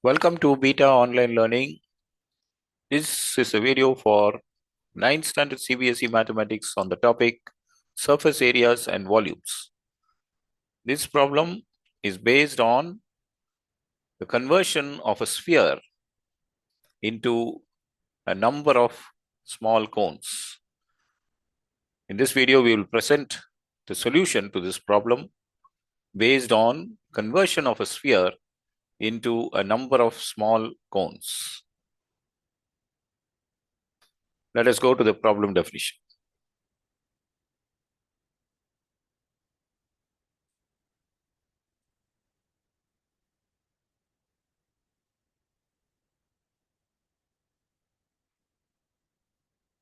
Welcome to Beta Online Learning. This is a video for 9th Standard CBSE Mathematics on the topic surface areas and volumes. This problem is based on the conversion of a sphere into a number of small cones. In this video, we will present the solution to this problem based on conversion of a sphere into a number of small cones. Let us go to the problem definition.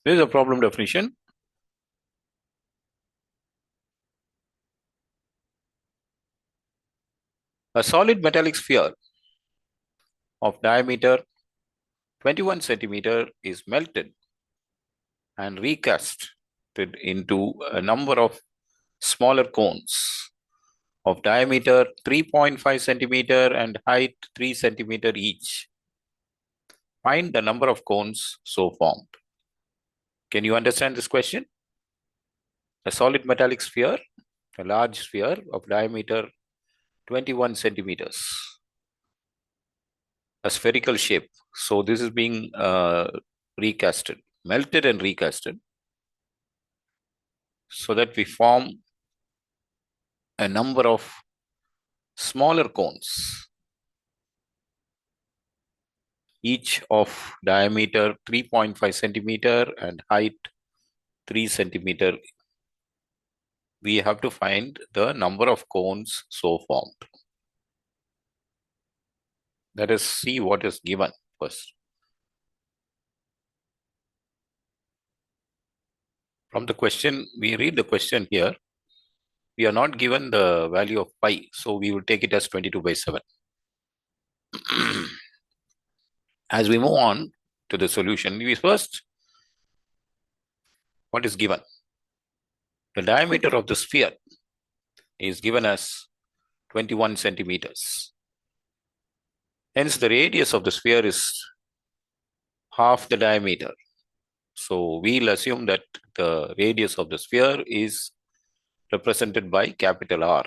This is a problem definition. A solid metallic sphere of diameter 21 centimeter is melted and recast into a number of smaller cones of diameter 3.5 centimeter and height 3 centimeter each. Find the number of cones so formed. Can you understand this question? A solid metallic sphere, a large sphere of diameter 21 centimeters, a spherical shape. So this is being recasted, melted and recasted, so that we form a number of smaller cones, each of diameter 3.5 centimeter and height 3 centimeter. We have to find the number of cones so formed. Let us see what is given first. From the question, we read the question here. We are not given the value of pi, so we will take it as 22/7. As we move on to the solution, we first, what is given? The diameter of the sphere is given as 21 centimeters. Hence, the radius of the sphere is half the diameter. So, we'll assume that the radius of the sphere is represented by capital R.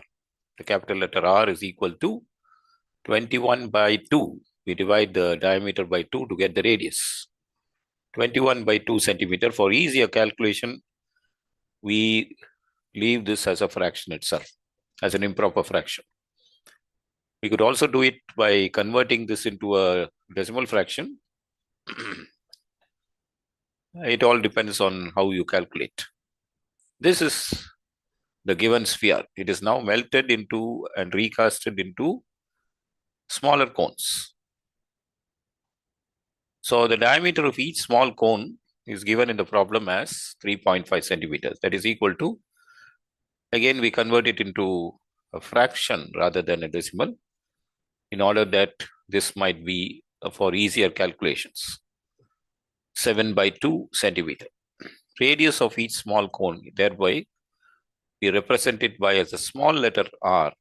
The capital letter R is equal to 21/2. We divide the diameter by 2 to get the radius. 21/2 centimeter. For easier calculation, we leave this as a fraction itself, as an improper fraction. We could also do it by converting this into a decimal fraction. It all depends on how you calculate. This is the given sphere. It is now melted into and recasted into smaller cones. So the diameter of each small cone is given in the problem as 3.5 centimeters. That is equal to, again, we convert it into a fraction rather than a decimal, in order that this might be for easier calculations. 7/2 centimeter. Radius of each small cone, thereby we represent it by as a small letter r.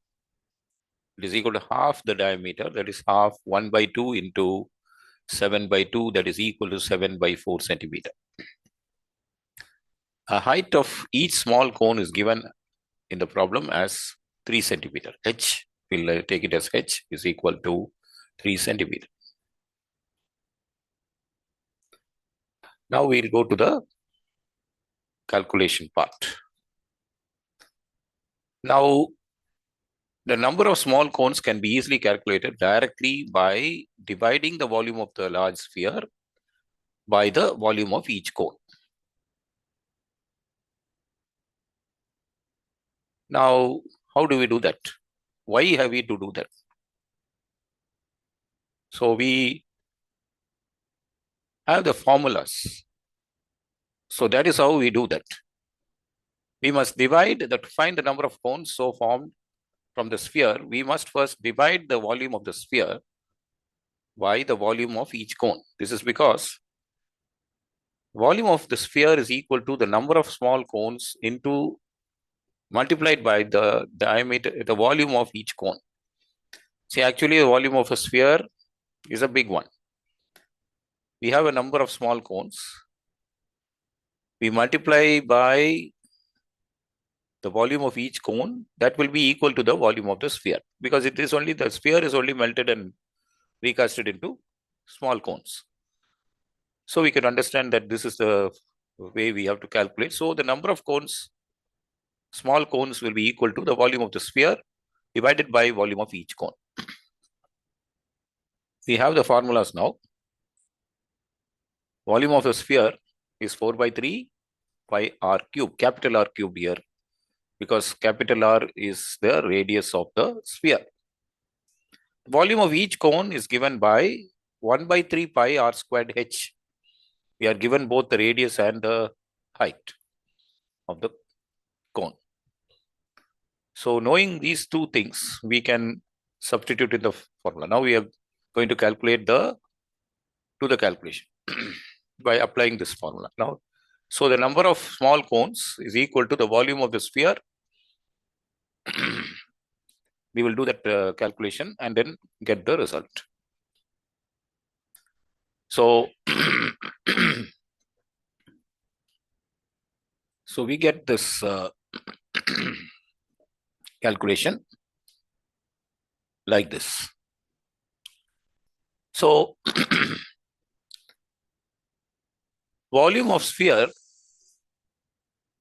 It is equal to half the diameter, that is half 1/2 into 7/2, that is equal to 7/4 centimeter. A height of each small cone is given in the problem as 3 centimeter. H, we'll take it as H, is equal to 3 centimeter. Now we'll go to the calculation part. Now, the number of small cones can be easily calculated directly by dividing the volume of the large sphere by the volume of each cone. Now, how do we do that? Why have we to do that? So we have the formulas. So that is how we do that. We must divide to find the number of cones so formed from the sphere. We must first divide the volume of the sphere by the volume of each cone. This is because volume of the sphere is equal to the number of small cones into multiplied by the diameter, the volume of each cone. See, actually the volume of a sphere is a big one. We have a number of small cones. We multiply by the volume of each cone, that will be equal to the volume of the sphere, because it is only the sphere is only melted and recasted into small cones. So we can understand that this is the way we have to calculate. So the number of cones, small cones, will be equal to the volume of the sphere divided by volume of each cone. We have the formulas now. Volume of the sphere is 4 by 3 pi r cube, capital R cube here, because capital R is the radius of the sphere. Volume of each cone is given by 1 by 3 pi r squared h. We are given both the radius and the height of the cone. So knowing these two things, we can substitute in the formula. Now we are going to calculate the calculation by applying this formula. Now, so the number of small cones is equal to the volume of the sphere. We will do that calculation and then get the result. So, so we get this calculation like this. So, volume of sphere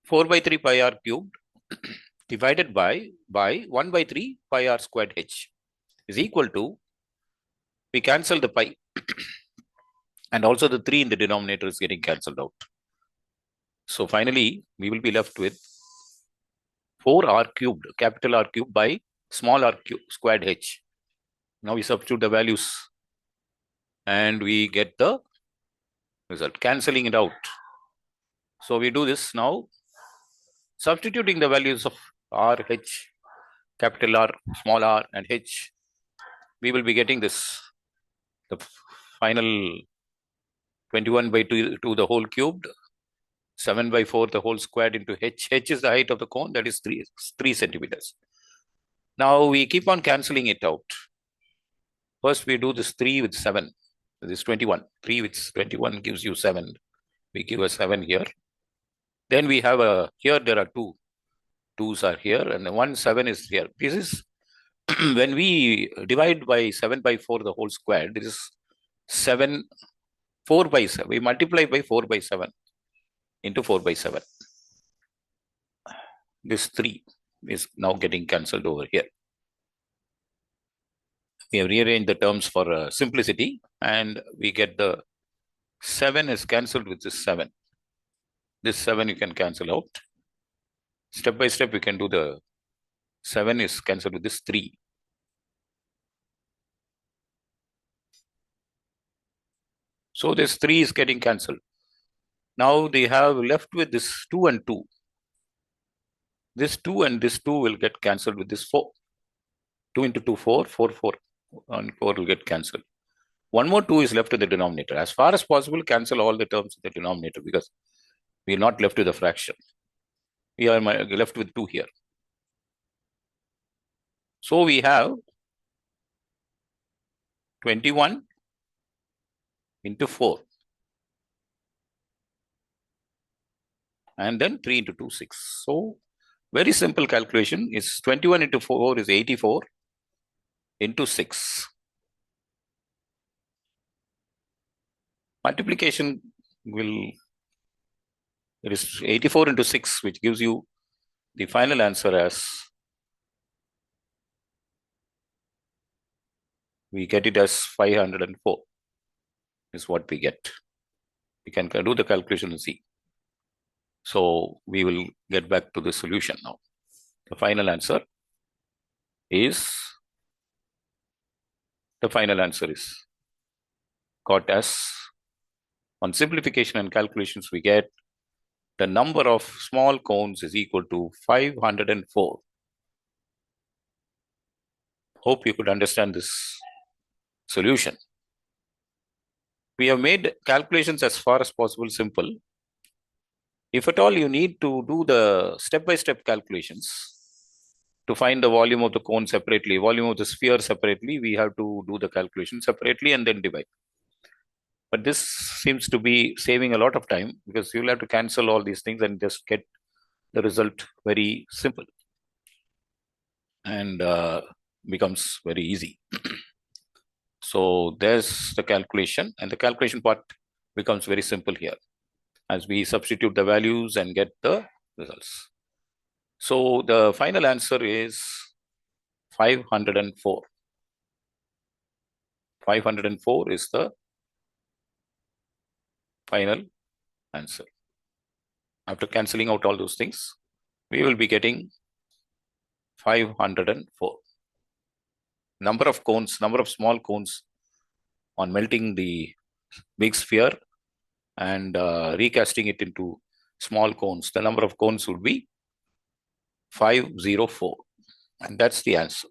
4 by 3 pi r cubed divided by 1 by 3 pi r squared h is equal to, we cancel the pi and also the 3 in the denominator is getting cancelled out. So finally, we will be left with 4r cubed, capital R cubed by small r cubed squared h. Now we substitute the values and we get the result, cancelling it out. So we do this now, substituting the values of r, h, capital R, small r, and h. We will be getting this, the final 21 by 2 the whole cubed, 7 by 4 the whole squared into h. H is the height of the cone, that is 3 centimeters. Now we keep on cancelling it out. First we do this 3 with 7. This is 21. 3 with 21 gives you 7. We give a 7 here. Then we have a, here there are 2. 2's are here and the 1 7 is here. This is when we divide by 7 by 4 the whole square, this is 7, 4 by 7. We multiply by 4 by 7 into 4 by 7. This 3 is now getting cancelled over here. We have rearranged the terms for simplicity and we get the 7 is cancelled with this 7. This 7 you can cancel out. Step by step, we can do the 7 is cancelled with this 3. So this 3 is getting cancelled. Now they have left with this 2 and 2. This 2 and this 2 will get cancelled with this 4. 2 into 2, 4, 4, 4. And 4 will get cancelled. One more 2 is left in the denominator. As far as possible, cancel all the terms in the denominator because we are not left with a fraction. We are left with 2 here. So we have 21 into 4. And then 3 into 2, 6. So very simple calculation is 21 into 4 is 84 into 6. Multiplication will, it is 84 into 6, which gives you the final answer as, we get it as 504 is what we get. We can do the calculation and see. So we will get back to the solution now. The final answer is, got as, on simplification and calculations, we get the number of small cones is equal to 504. Hope you could understand this solution. We have made calculations as far as possible simple. If at all you need to do the step-by-step calculations, To find the volume of the cone separately, volume of the sphere separately, we have to do the calculation separately and then divide. But this seems to be saving a lot of time because you'll have to cancel all these things and just get the result very simple and becomes very easy. So there's the calculation, and the calculation part becomes very simple here as we substitute the values and get the results. So the final answer is 504. 504 is the final answer. After cancelling out all those things, we will be getting 504. Number of cones, number of small cones on melting the big sphere and recasting it into small cones. The number of cones would be 504. And that's the answer.